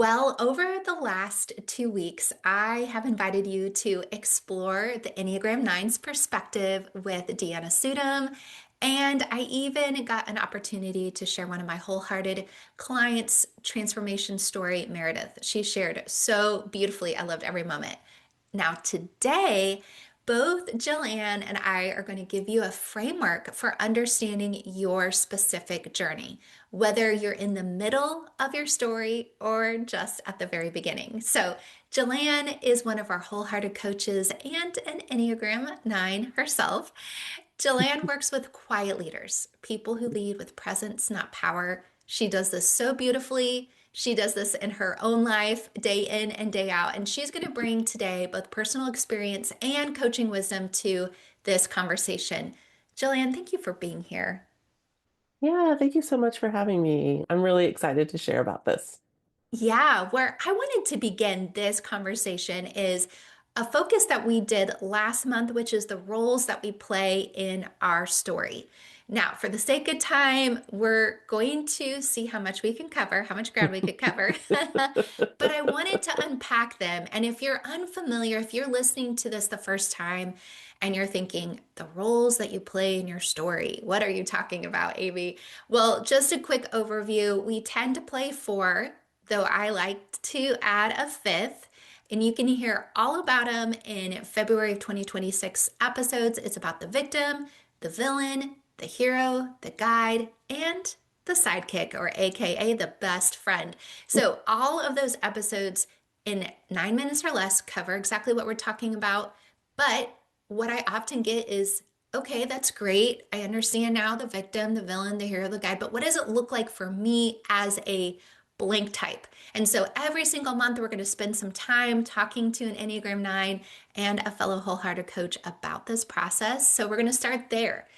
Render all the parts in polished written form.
Well, over the last 2 weeks, I have invited you to explore the Enneagram Nine's perspective with Deanna Sudum. And I even got an opportunity to share one of my wholehearted clients' transformation story, Meredith. She shared so beautifully. I loved every moment. Now, today, both Jilann and I are going to give you a framework for understanding your specific journey, whether you're in the middle of your story or just at the very beginning. So, Jilann is one of our wholehearted coaches and an Enneagram 9 herself. Jilann works with quiet leaders, people who lead with presence, not power. She does this so beautifully. She does this in her own life, day in and day out. And she's going to bring today both personal experience and coaching wisdom to this conversation. Jilann, thank you for being here. Yeah, thank you so much for having me. I'm really excited to share about this. Yeah, where I wanted to begin this conversation is a focus that we did last month, which is the roles that we play in our story. Now, for the sake of time, we're going to see how much we can cover, how much ground we could cover. But I wanted to unpack them. And if you're unfamiliar, if you're listening to this the first time and you're thinking, the roles that you play in your story, what are you talking about, Amy? Well, just a quick overview. We tend to play four, though I like to add a fifth. And you can hear all about them in February of 2026 episodes. It's about the victim, the villain, the hero, the guide, and the sidekick, or AKA the best friend. So, all of those episodes in 9 minutes or less cover exactly what we're talking about. But what I often get is, okay, that's great. I understand now the victim, the villain, the hero, the guide, but what does it look like for me as a blank type? And so every single month, we're going to spend some time talking to an Enneagram 9 and a fellow wholehearted coach about this process. So we're going to start there.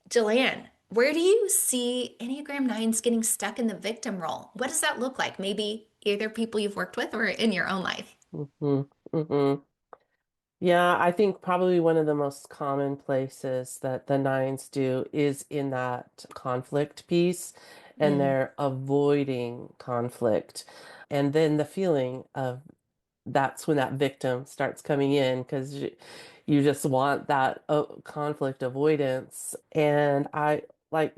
Jilann, where do you see Enneagram 9s getting stuck in the victim role? What does that look like? Maybe either people you've worked with or in your own life. hmm hmm Yeah, I think probably one of the most common places that the nines do is in that conflict piece, and Mm. they're avoiding conflict. And then the feeling of that's when that victim starts coming in because you just want that conflict avoidance. And I like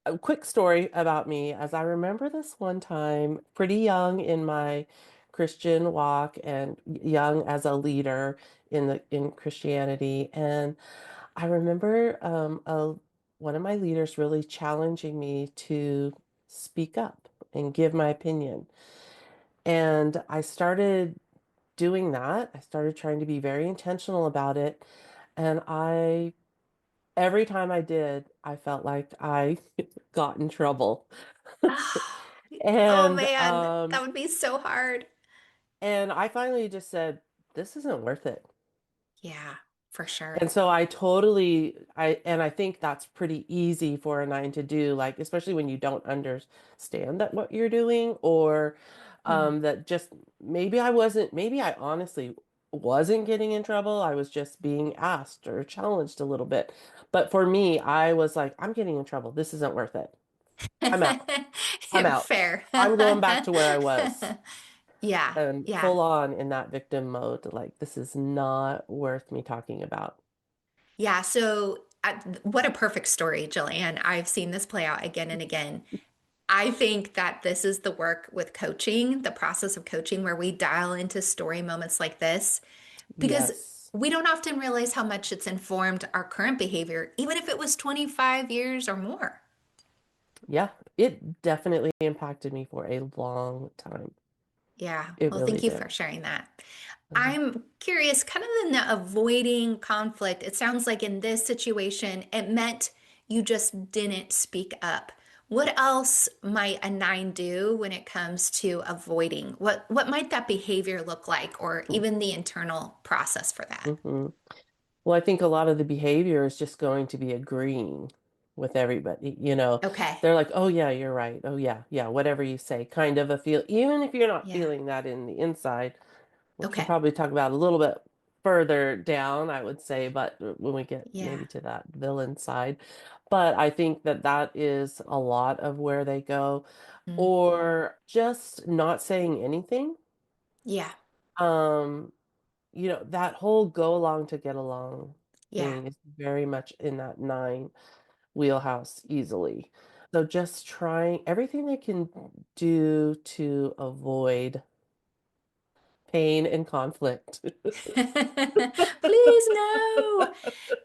a quick story about me as I remember this one time, pretty young in my Christian walk and young as a leader in Christianity. And I remember one of my leaders really challenging me to speak up and give my opinion. And I started doing that. I started trying to be very intentional about it. And every time I did, I felt like I got in trouble. Oh, oh And man, that um would be so hard. and I finally just said, this isn't worth it. Yeah, for sure. And so I think that's pretty easy for a nine to do, like especially when you don't understand that what you're doing, or Mm. that just maybe I honestly wasn't getting in trouble. I was just being asked or challenged a little bit. But for me, I was like, I'm getting in trouble. This isn't worth it. I'm out. I'm out. Fair. I'm going back to where I was. Yeah, And yeah, full on in that victim mode, like this is not worth me talking about. yeah. So, what a perfect story, Jillian. I've seen this play out again and again. I think that this is the work with coaching, the process of coaching, where we dial into story moments like this, because Yes. we don't often realize how much it's informed our current behavior, even if it was 25 years or more. Yeah, it definitely impacted me for a long time. Yeah. It Well, really thank you did. for sharing that. Mhm. I'm curious, kind of in the avoiding conflict, it sounds like in this situation, it meant you just didn't speak up. What else might a nine do when it comes to avoiding? What might that behavior look like, or even the internal process for that? Mhm. Well, I think a lot of the behavior is just going to be agreeing with everybody. Okay. They're like, "Oh yeah, you're right. Oh yeah, yeah, whatever you say." Kind of a feel, even if you're not Yeah. feeling that in the inside, which we'll Okay. probably talk about a little bit further down, I would say, but when we get Yeah. maybe to that villain side. But I think that that is a lot of where they go, Mm. or just not saying anything. Yeah. Um, that whole go along to get along Yeah. thing is very much in that nine wheelhouse easily. So just trying everything they can do to avoid pain and conflict. Please no.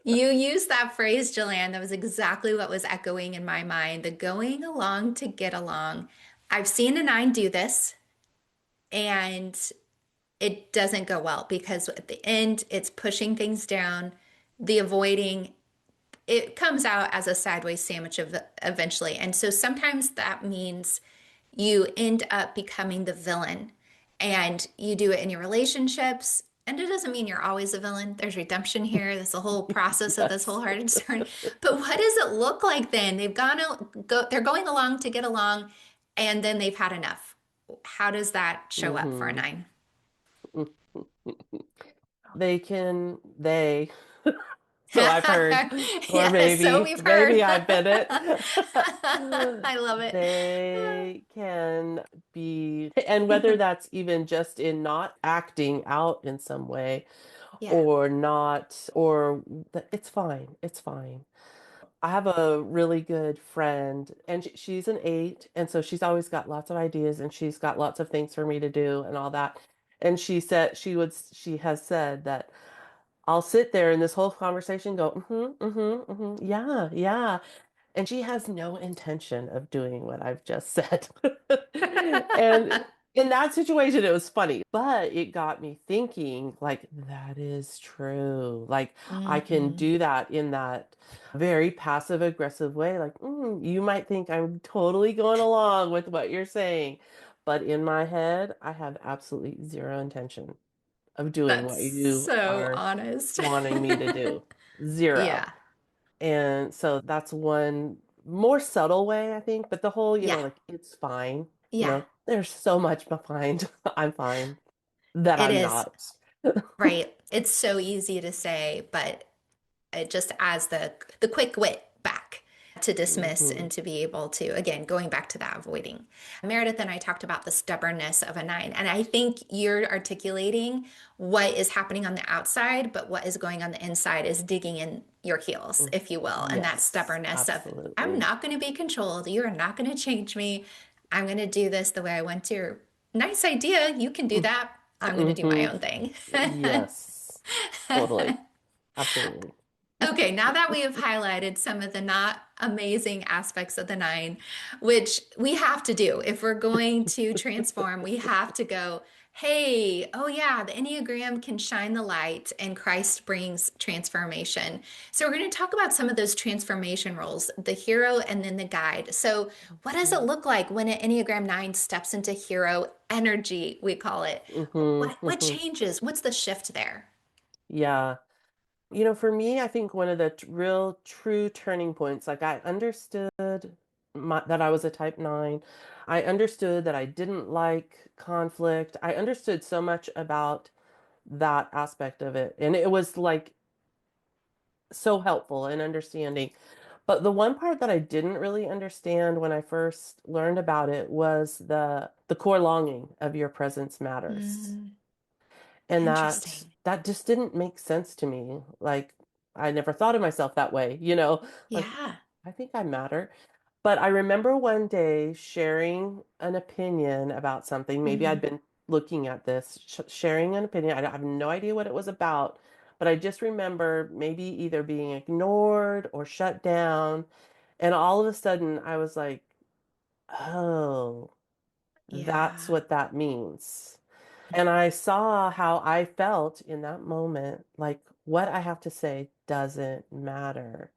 You used that phrase, Jilann. That was exactly what was echoing in my mind. The going along to get along. I've seen a nine do this, and it doesn't go well because at the end, it's pushing things down, the avoiding, it comes out as a sideways sandwich of eventually. And so sometimes that means you end up becoming the villain, and you do it in your relationships. And it doesn't mean you're always a villain. There's redemption here. That's the whole process of this Yes. wholehearted story. But what does it look like then? They're going along to get along, and then they've had enough. How does that show up for a hmm nine? they so I've heard, or Yes, so maybe we've maybe heard. I've been it. I love it. They can be, and whether that's even just in not acting out in some way Yeah. or not, or it's fine. It's fine. I have a really good friend, and she's an eight, and so she's always got lots of ideas, and she's got lots of things for me to do and all that. And she has said that I'll sit there in this whole conversation, go, yeah, yeah. And she has no intention of doing what I've just said. And in that situation, it was funny, but it got me thinking, like, that is true. Like, I can Hmm. do that in that very passive aggressive way. Like, you might think I'm totally going along with what you're saying, but in my head, I have absolutely zero intention of doing That's what you so are honest. wanting me to do. Zero. Yeah. And so that's one more subtle way, I think. But the whole, Yeah. like, it's fine. Yeah. There's so much behind I'm fine that It I'm is. not. Right. It's so easy to say, but it just as the quick wit back to dismiss hmm and to be able to, again, going back to that avoiding. Meredith and I talked about the stubbornness of a nine, and I think you're articulating what is happening on the outside, but what is going on the inside is digging in your heels, if you will, and that Yes, stubbornness of I'm absolutely. not going to be controlled, you are not going to change me, I'm going to do this the way I want to. Nice idea, you can do that, I'm going to do my hmm own thing. Yes, totally. Absolutely. Okay, now that we have highlighted some of the not amazing aspects of the nine, which we have to do if we're going to transform, we have to go, hey, oh yeah, the Enneagram can shine the light and Christ brings transformation. So we're going to talk about some of those transformation roles, the hero and then the guide. So what does it look like when an Enneagram 9 steps into hero energy, we call it? What hmm changes? What's the shift there? Yeah. For me, I think one of the real true turning points, like I understood that I was a type 9. I understood that I didn't like conflict. I understood so much about that aspect of it. And it was like so helpful in understanding. But the one part that I didn't really understand when I first learned about it was the core longing of your presence matters. Mm, And that interesting. that just didn't make sense to me. Like I never thought of myself that way. Like Yeah. I think I matter. But I remember one day sharing an opinion about something. Maybe I'd Hmm. been looking at this, sharing an opinion. I have no idea what it was about, but I just remember maybe either being ignored or shut down. And all of a sudden I was like, oh, that's Yeah. what that means. And I saw how I felt in that moment, like what I have to say doesn't matter.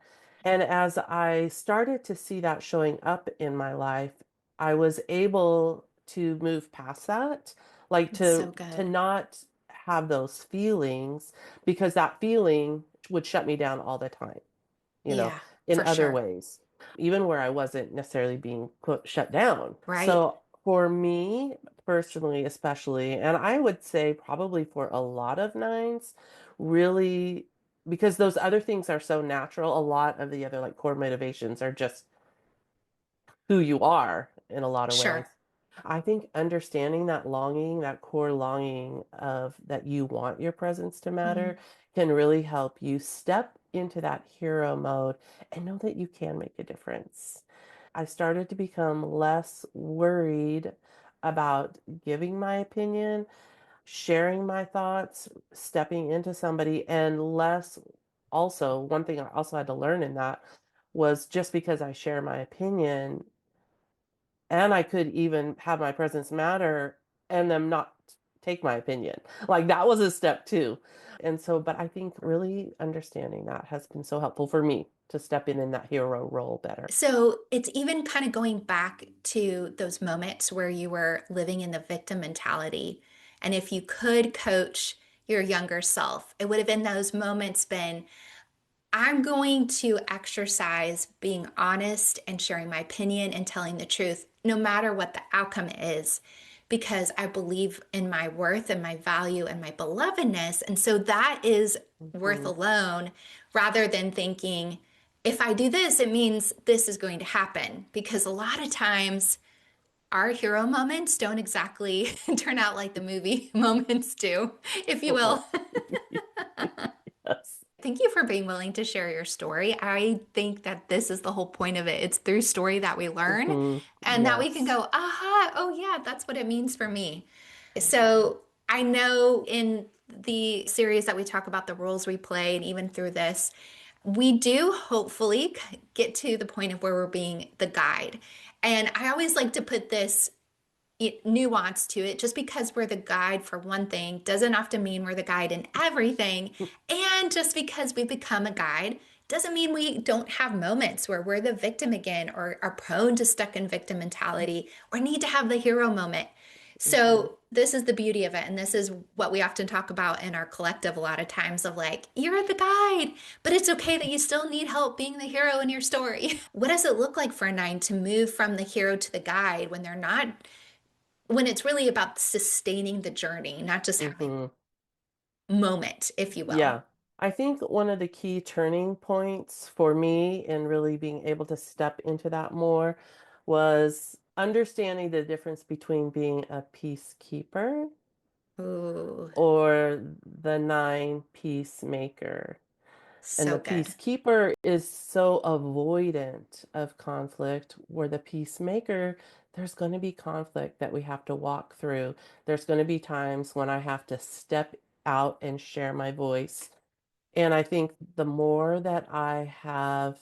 And as I started to see that showing up in my life, I was able to move past that, like It's so to good. not have those feelings because that feeling would shut me down all the time you know, Yeah, in for other sure. ways, even where I wasn't necessarily being quote, shut down. Right. So for me personally, especially, and I would say probably for a lot of nines, really. because those other things are so natural. A lot of the other like core motivations are just who you are in a lot of ways. Sure. I think understanding that longing, that core longing of that you want your presence to matter, Mhm. can really help you step into that hero mode and know that you can make a difference. I started to become less worried about giving my opinion, sharing my thoughts, stepping into somebody, and less also, one thing I also had to learn in that was just because I share my opinion and I could even have my presence matter and them not take my opinion. Like that was a step too. And so, but I think really understanding that has been so helpful for me to step in that hero role better. So it's even kind of going back to those moments where you were living in the victim mentality. And if you could coach your younger self, it would have in those moments been, I'm going to exercise being honest and sharing my opinion and telling the truth, no matter what the outcome is, because I believe in my worth and my value and my belovedness. And so that is worth Hmm. alone, rather than thinking, if I do this, it means this is going to happen. Because a lot of times, our hero moments don't exactly turn out like the movie moments do, if you will. Yes. Thank you for being willing to share your story. I think that this is the whole point of it. It's through story that we learn Hmm. and that we can Yes. go, aha, oh yeah, that's what it means for me. So I know in the series that we talk about the roles we play, and even through this, we do hopefully get to the point of where we're being the guide. And I always like to put this nuance to it. Just because we're the guide for one thing doesn't often mean we're the guide in everything. And just because we become a guide doesn't mean we don't have moments where we're the victim again or are prone to stuck in victim mentality or need to have the hero moment. Hmm. So, this is the beauty of it. And this is what we often talk about in our collective a lot of times of like, you're the guide, but it's okay that you still need help being the hero in your story. What does it look like for a nine to move from the hero to the guide when they're not, when it's really about sustaining the journey, not just having Hmm. a moment, if you will. Yeah. I think one of the key turning points for me in really being able to step into that more was understanding the difference between being a peacekeeper Ooh, or the nine peacemaker. And the so good. peacekeeper is so avoidant of conflict, where the peacemaker, there's going to be conflict that we have to walk through. There's going to be times when I have to step out and share my voice. And I think the more that I have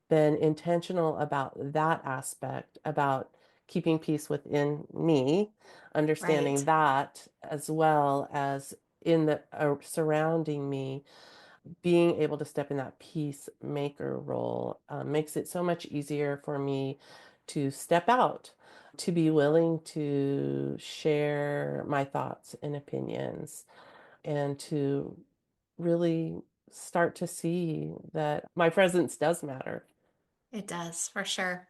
been intentional about that aspect, about keeping peace within me, understanding Right. that as well as in the surrounding me, being able to step in that peacemaker role makes it so much easier for me to step out, to be willing to share my thoughts and opinions, and to really start to see that my presence does matter. It does, for sure.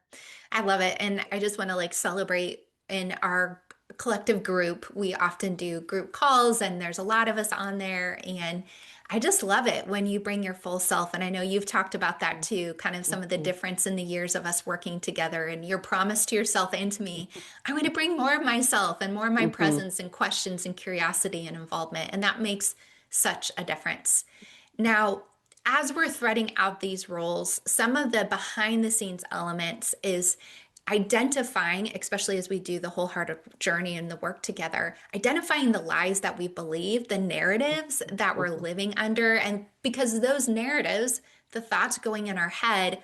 I love it. And I just want to like celebrate in our collective group. We often do group calls, and there's a lot of us on there. And I just love it when you bring your full self. And I know you've talked about that too, kind of some of the Mhm. difference in the years of us working together and your promise to yourself and to me. I'm going to bring more of myself and more of my Mhm. presence and questions and curiosity and involvement. And that makes such a difference. Now, as we're threading out these roles, some of the behind the scenes elements is identifying, especially as we do the wholehearted journey and the work together, identifying the lies that we believe, the narratives that we're Mhm. living under. And because those narratives, the thoughts going in our head,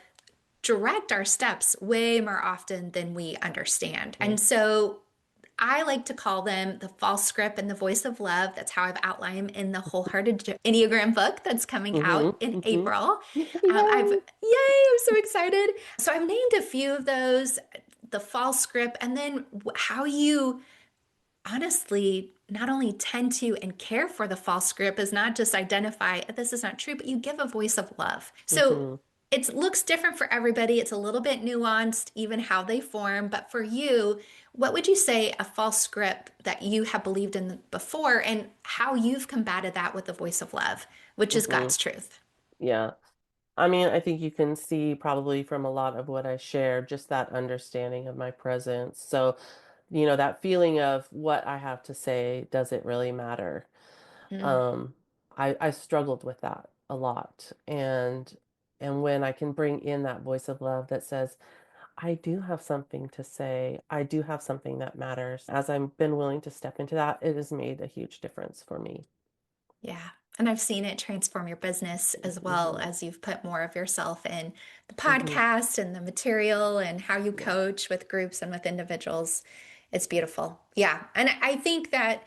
direct our steps way more often than we understand. Mhm. And so I like to call them the false script and the voice of love. That's how I've outlined in the Wholehearted Enneagram book that's coming out Mhm. in Mhm. April. I've, Yay. yay, I'm so excited. So I've named a few of those, the false script, and then how you honestly not only tend to and care for the false script is not just identify this is not true, but you give a voice of love. So Mhm. it looks different for everybody. It's a little bit nuanced, even how they form. But for you, what would you say a false script that you have believed in before and how you've combated that with the voice of love, which is Hmm. God's truth? Yeah. I mean, I think you can see probably from a lot of what I shared, just that understanding of my presence. So, that feeling of what I have to say, does it really matter? Mm, Um, I struggled with that a lot. And when I can bring in that voice of love that says, I do have something to say, I do have something that matters. As I've been willing to step into that, it has made a huge difference for me. yeah. And I've seen it transform your business as well Hmm. as you've put more of yourself in the Hmm. podcast and the material and how you Yeah. coach with groups and with individuals. It's beautiful. Yeah. And I think that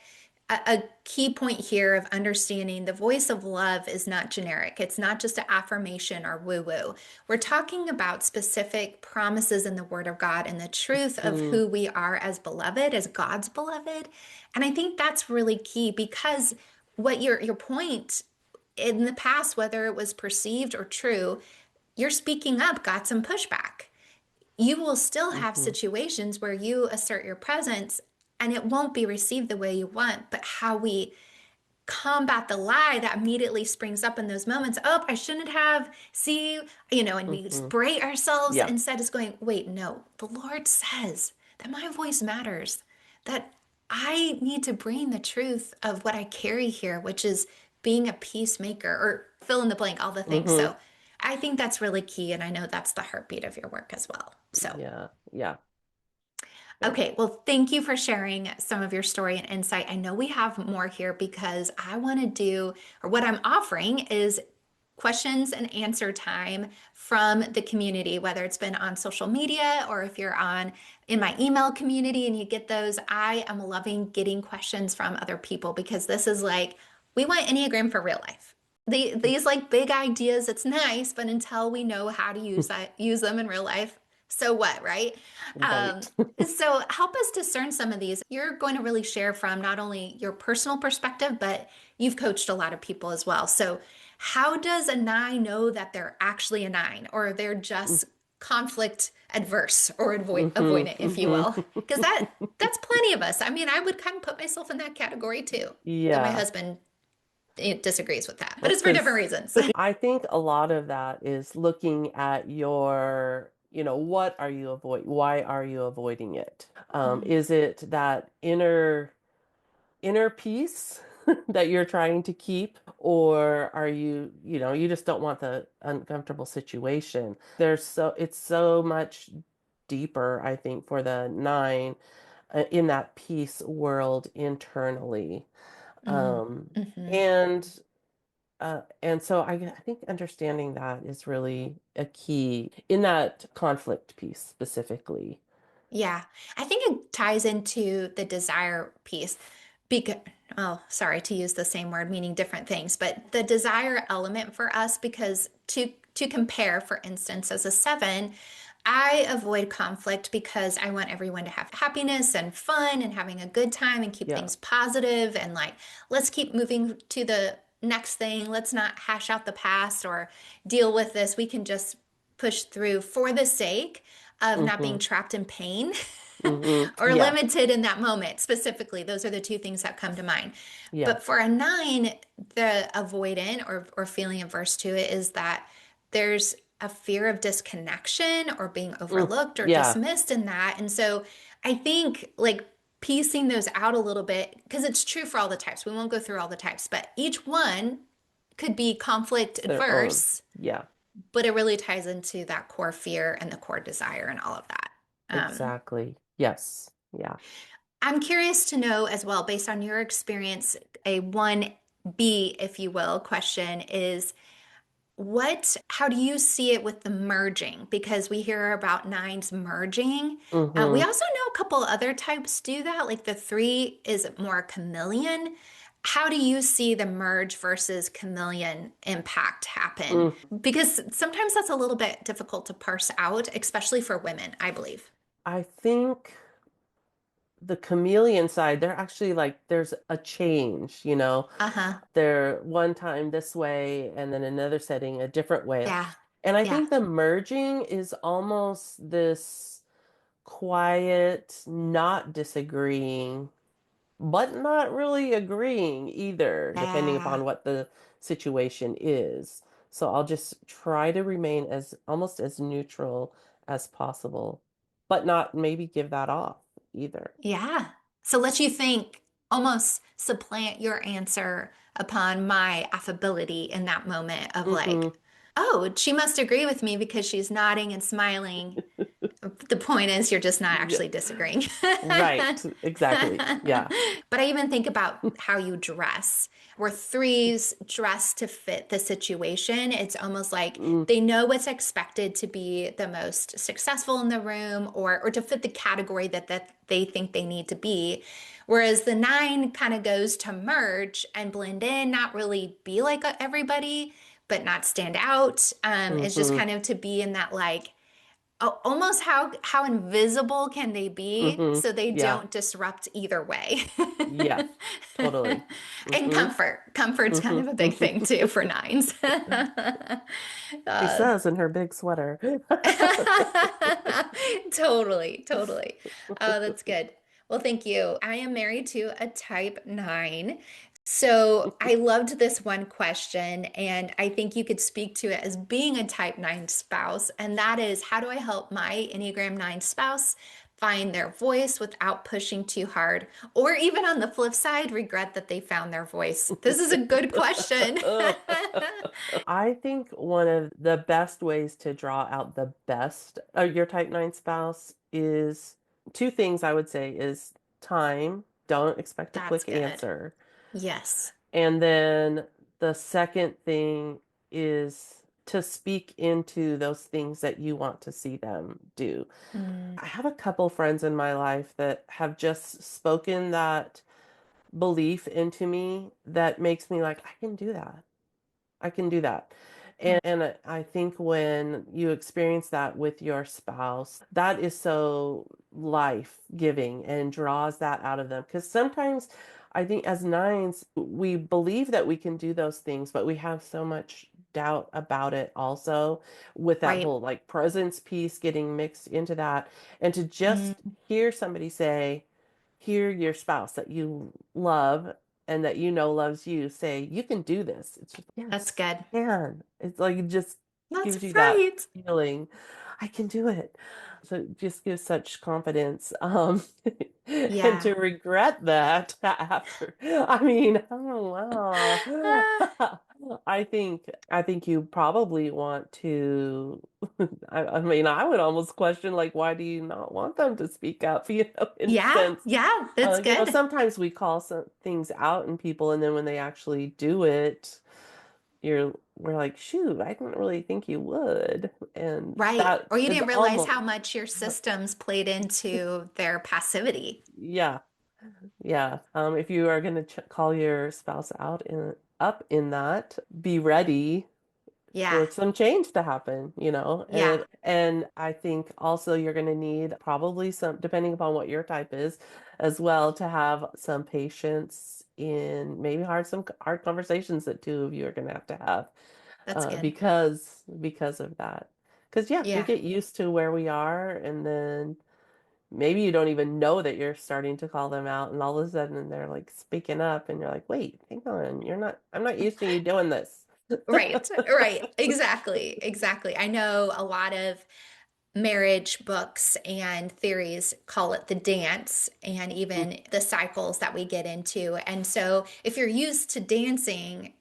a key point here of understanding the voice of love is not generic. It's not just an affirmation or woo woo. We're talking about specific promises in the Word of God and the truth of Mm-hmm. who we are as beloved, as God's beloved. And I think that's really key because what your point in the past, whether it was perceived or true, you're speaking up, got some pushback. You will still have Hmm. situations where you assert your presence and it won't be received the way you want, but how we combat the lie that immediately springs up in those moments. Oh, I shouldn't have. See, and we Hmm. just berate ourselves Yeah. instead is going, wait, no, the Lord says that my voice matters, that I need to bring the truth of what I carry here, which is being a peacemaker or fill in the blank, all the things. Hmm. So I think that's really key. And I know that's the heartbeat of your work as well. So. Yeah. Yeah. Yeah. Okay, well, thank you for sharing some of your story and insight. I know we have more here because I want to do, or what I'm offering is questions and answer time from the community, whether it's been on social media or if you're on in my email community and you get those. I am loving getting questions from other people because this is like, we want Enneagram for real life. These like big ideas, it's nice, but until we know how to use them in real life, so what, right? Right. So help us discern some of these. You're going to really share from not only your personal perspective, but you've coached a lot of people as well. So how does a nine know that they're actually a nine or they're just conflict adverse or Hmm. avoidant, if you Hmm. will? Because that's plenty of us. I mean, I would kind of put myself in that category too. Though my Yeah. husband disagrees with that, but it's for different Because reasons. I think a lot of that is looking at what are you avoid? Why are you avoiding it? Mm, Is it that inner peace that you're trying to keep, or are you just don't want the uncomfortable situation? It's so much deeper, I think, for the nine, in that peace world internally. mm, Um, mhm. and so I think understanding that is really a key in that conflict piece specifically. Yeah, I think it ties into the desire piece because, oh, sorry to use the same word meaning different things, but the desire element for us because to compare, for instance, as a seven, I avoid conflict because I want everyone to have happiness and fun and having a good time and keep Yeah. things positive and like let's keep moving to the next thing. Let's not hash out the past or deal with this. We can just push through for the sake of not being Hmm. trapped in pain Hmm. or Yeah. limited in that moment. Specifically, those are the two things that come to mind. Yeah. But for a nine, the avoidant or feeling averse to it is that there's a fear of disconnection or being Mm. overlooked or Yeah. dismissed in that. And so I think like piecing those out a little bit, because it's true for all the types. We won't go through all the types, but each one could be conflict It's their own. adverse, Yeah. but it really ties into that core fear and the core desire and all of that. Exactly. Yes. Yeah. I'm curious to know as well, based on your experience, a 1B, if you will, question is how do you see it with the merging? Because we hear about nines merging. We Hmm. also know a couple other types do that, like the three is more chameleon. How do you see the merge versus chameleon impact happen? Mm. Because sometimes that's a little bit difficult to parse out, especially for women, I believe. I think the chameleon side, they're actually like there's a change. Uh-huh. They're one time this way and then another setting a different way. Yeah. And I Yeah. think the merging is almost this quiet, not disagreeing, but not really agreeing either, depending Yeah. upon what the situation is. So I'll just try to remain as almost as neutral as possible, but not maybe give that off either. Yeah. So let you think, almost supplant your answer upon my affability in that moment of Mm-hmm. like, oh, she must agree with me because she's nodding and smiling. The point is, you're just not Yeah, actually disagreeing. right. Exactly. Yeah. But I even think about how you dress. Where threes dress to fit the situation, it's almost like Mm, they know what's expected to be the most successful in the room or to fit the category that they think they need to be. Whereas the nine kind of goes to merge and blend in, not really be like everybody, but not stand out. It's just mm-hmm. kind of to be in that like, almost how invisible can they be Mm-hmm. so they Yeah. don't disrupt either way. Yeah. Totally. And Mm-hmm. comfort's kind of a big thing too Mm-hmm. for nines. She uh, says in her big sweater. totally, totally. Oh, that's good. Well, thank you. I am married to a type nine. So I loved this one question, and I think you could speak to it as being a type nine spouse. And that is, how do I help my Enneagram nine spouse find their voice without pushing too hard? Or even on the flip side, regret that they found their voice? This is a good question. I think one of the best ways to draw out the best of your type 9 spouse is two things I would say is time. Don't expect a That's quick good. answer. Yes. And then the second thing is to speak into those things that you want to see them do. Mm, I have a couple friends in my life that have just spoken that belief into me that makes me like, I can do that. I can do that. And I think when you experience that with your spouse, that is so life giving and draws that out of them. Because sometimes I think as nines, we believe that we can do those things, but we have so much doubt about it also with that right. whole like presence piece getting mixed into that. And to just Mm, hear somebody say, hear your spouse that you love and that you know loves you say, you can do this. It's just, that's yes, good. I can. It's like it just That's gives you that right. feeling. I can do it. So it just gives such confidence. And Yeah. to regret that after, I mean, oh Ah, wow. I think you probably want to I mean, I would almost question like, why do you not want them to speak up? In a yeah. sense, Yeah. That's good. sometimes we call some things out in people, and then when they actually do it, we're like, shoot, I didn't really think you would, and Right. that Or you is didn't realize almost, how much your systems played into their passivity. yeah, yeah. If you are going to call your spouse out in up in that, be ready Yeah. for some change to happen, Yeah. and I think also you're going to need probably some, depending upon what your type is, as well, to have some patience in maybe some hard conversations that two of you are going to have, That's good. because of that. Because yeah, we Yeah. get used to where we are, and then maybe you don't even know that you're starting to call them out, and all of a sudden they're like speaking up, and you're like, wait, hang on, I'm not used to you doing this. Right. Right. Exactly. Exactly. I know a lot of marriage books and theories call it the dance and even the cycles that we get into. And so if you're used to dancing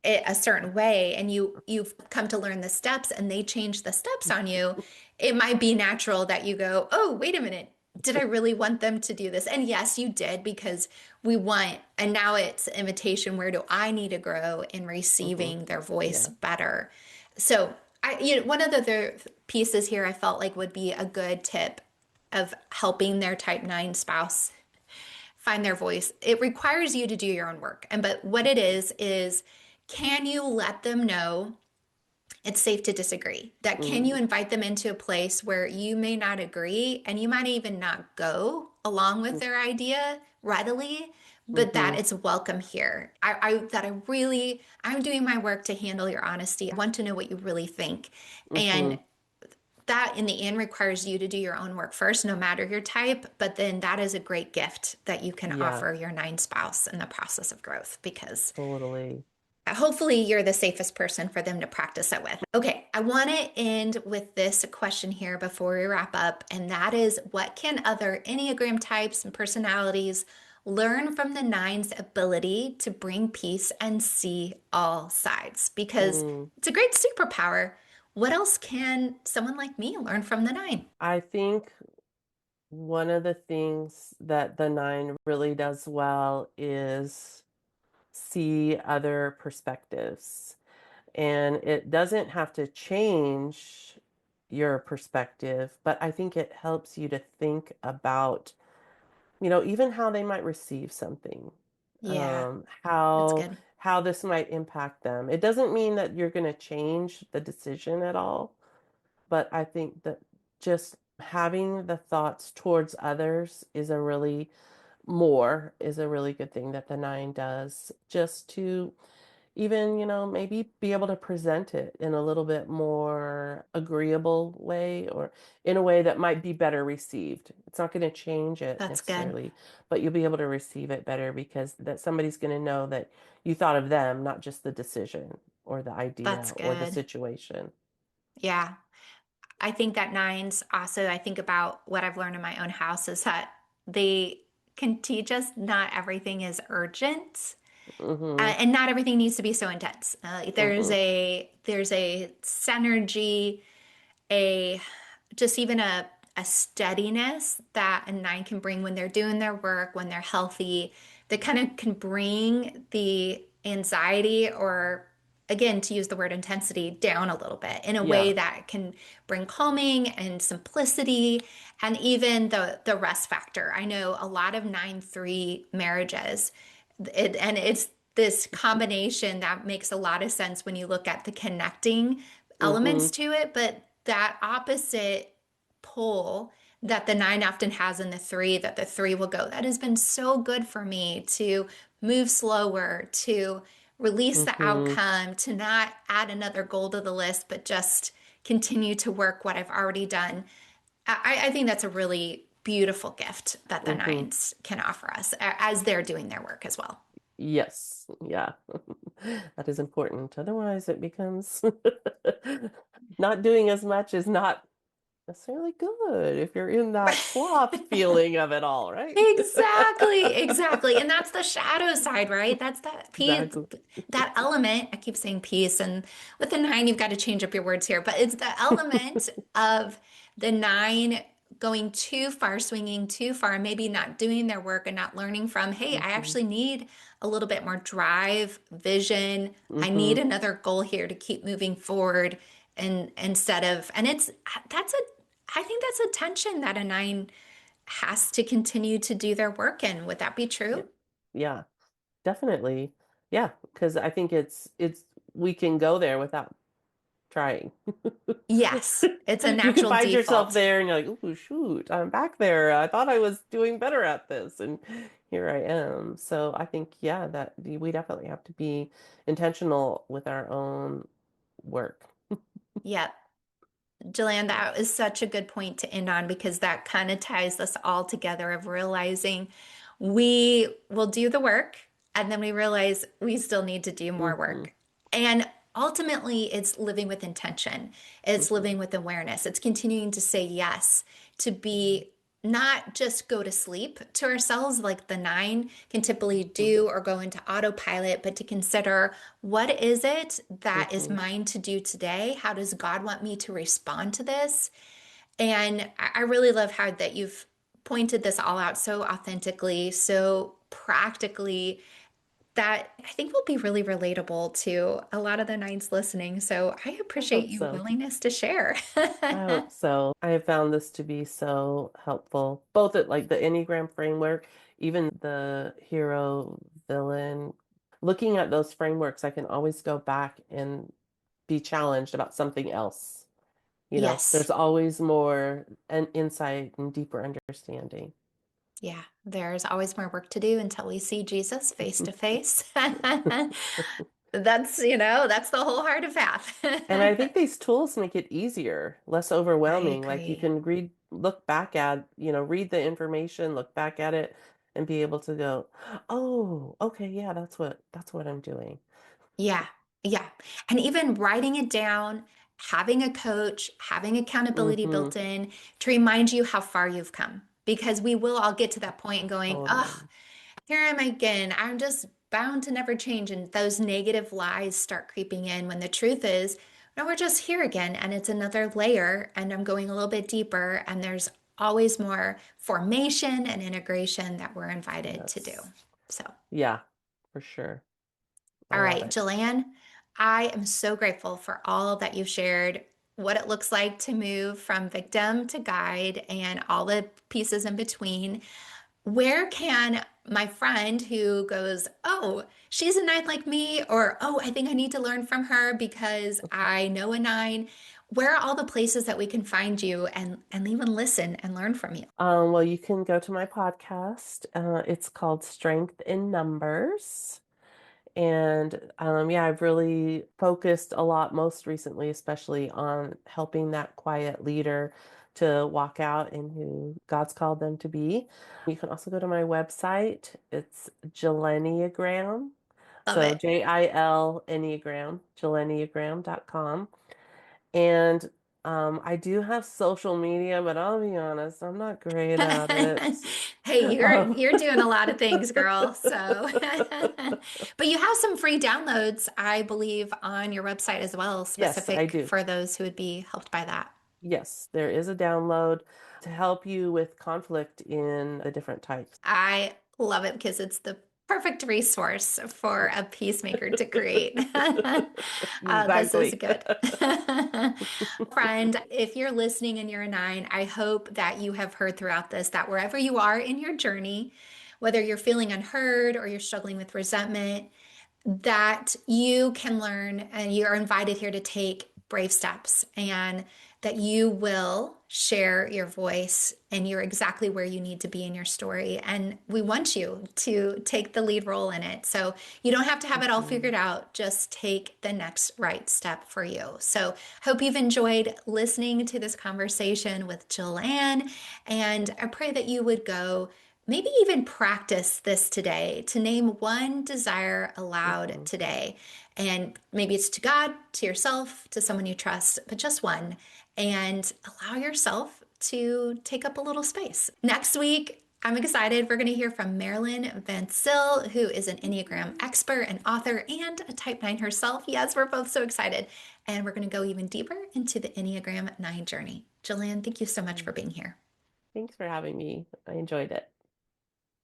it a certain way and you've come to learn the steps and they change the steps on you, it might be natural that you go, oh, wait a minute, did I really want them to do this? And yes, you did, because we want, and now it's an invitation, where do I need to grow in Hmm. receiving their voice Yeah. better? So one of the other pieces here I felt like would be a good tip of helping their type 9 spouse find their voice. It requires you to do your own work. And but what it is can you let them know it's safe to disagree? That can you Mm, invite them into a place where you may not agree and you might even not go along with their idea readily, but that Mm-hmm. it's welcome here. I'm doing my work to handle your honesty. I want to know what you really think. Mm-hmm. And that in the end requires you to do your own work first, no matter your type. But then that is a great gift that you can Yeah, offer your nine spouse in the process of growth because totally. hopefully you're the safest person for them to practice it with. Okay, I want to end with this question here before we wrap up, and that is what can other Enneagram types and personalities learn from the nine's ability to bring peace and see all sides? Because Mm. it's a great superpower. What else can someone like me learn from the nine? I think one of the things that the nine really does well is see other perspectives. And it doesn't have to change your perspective, but I think it helps you to think about, even how they might receive something, Yeah, that's how good. this might impact them. It doesn't mean that you're going to change the decision at all, but I think that just having the thoughts towards others is a really good thing that the nine does, just to even, maybe be able to present it in a little bit more agreeable way, or in a way that might be better received. It's not going to change it That's good. necessarily, but you'll be able to receive it better because that somebody's going to know that you thought of them, not just the decision or the That's idea or the good. situation. Yeah. I think that nines also, I think about what I've learned in my own house is that they can teach us not everything is urgent, Mhm. and not everything needs to be so intense. Mhm. There's a synergy, a just even a steadiness that a nine can bring when they're doing their work, when they're healthy, that kind of can bring the anxiety or again to use the word intensity down a little bit in a way Yeah. that can bring calming and simplicity and even the rest factor. I know a lot of 9-3 marriages and it's this combination that makes a lot of sense when you look at the connecting elements Mhm. to it, but that opposite pull that the nine often has in the three, that the three will go, that has been so good for me to move slower, to release the Mhm. outcome, to not add another goal to the list, but just continue to work what I've already done. I think that's a really beautiful gift that the Mhm. nines can offer us as they're doing their work as well. Yes. Yeah. That is important. Otherwise, it becomes not doing as much is not necessarily good if you're in that sloth feeling of it all, right? Exactly, exactly. And that's the shadow side, right? That's that peace, Exactly. that element. I keep saying peace, and with the nine, you've got to change up your words here, but it's the element of the nine going too far, swinging too far, maybe not doing their work and not learning from, hey, I Hmm. actually need a little bit more drive, vision. I need Hmm. another goal here to keep moving forward. And instead of, and that's a, I think that's a tension that a nine has to continue to do their work in. Would that be Yeah. true? Yeah, definitely. Yeah, because I think it's we can go there without trying. Yes, it's a You can natural find yourself default. there and you're like, oh, shoot, I'm back there. I thought I was doing better at this, and here I am. So I think, yeah, that we definitely have to be intentional with our own work. Yep. Jilann, that is such a good point to end on because that kind of ties us all together of realizing we will do the work and then we realize we still need to do more Hmm. work. And ultimately, it's living with intention, it's Hmm. living with awareness, it's continuing to say yes, to be not just go to sleep to ourselves like the nine can typically Hmm. do or go into autopilot, but to consider what is it that is Hmm. mine to do today? How does God want me to respond to this? And I really love how that you've pointed this all out so authentically, so practically that I think will be really relatable to a lot of the nines listening. So I I appreciate hope your so. willingness to share. I hope so. I have found this to be so helpful, both at like the Enneagram framework, even the hero villain. Looking at those frameworks, I can always go back and be challenged about something else. Yes. There's always more an insight and deeper understanding. Yeah, there's always more work to do until we see Jesus face to face. That's the wholehearted path. And I think these tools make it easier, less I overwhelming. Like you agree. can look back at, read the information, look back at it, and be able to go, oh, okay, yeah, that's what I'm doing. Yeah, yeah. And even writing it down, having a coach, having accountability Mm-hmm. built in to remind you how far you've come. Because we will all get to that point and going, oh, Totally. here I am again. I'm just bound to never change. And those negative lies start creeping in when the truth is, no, we're just here again. And it's another layer. And I'm going a little bit deeper. And there's always more formation and integration that we're invited to do. Yes. So. Yeah, for sure. I All love right, it. Jilann, I am so grateful for all that you've shared, what it looks like to move from victim to guide and all the pieces in between. Where can my friend who goes, oh, she's a nine like me, or oh, I think I need to learn from her because I know a nine, where are all the places that we can find you and even listen and learn from you? Well, you can go to my podcast. It's called Strength in Numbers. And yeah, I've really focused a lot most recently, especially on helping that quiet leader to walk out in who God's called them to be. You can also go to my website. It's Jilenneagram. Love So it. JIL Enneagram, Jilenneagram.com. And I do have social media, but I'll be honest, I'm not great at it. Hey, you're Um, you're doing a lot of things, girl. So, but you have some free downloads, I believe, on your website as well, yes, I specific do. for those who would be helped by that. Yes, there is a download to help you with conflict in the different types. I love it because it's the perfect resource for a peacemaker to create. This is Exactly. good. Friend, if you're listening and you're a nine, I hope that you have heard throughout this that wherever you are in your journey, whether you're feeling unheard or you're struggling with resentment, that you can learn and you're invited here to take brave steps and that you will share your voice and you're exactly where you need to be in your story. And we want you to take the lead role in it. So you don't have to have it all Mhm. figured out. Just take the next right step for you. So hope you've enjoyed listening to this conversation with Jilann. And I pray that you would go maybe even practice this today to name one desire aloud Mhm. today. And maybe it's to God, to yourself, to someone you trust, but just one. And allow yourself to take up a little space. Next week, I'm excited. We're going to hear from Marilyn Van Sil, who is an Enneagram expert and author and a Type 9 herself. Yes, we're both so excited. And we're going to go even deeper into the Enneagram 9 journey. Jilann, thank you so much for being here. Thanks for having me. I enjoyed it.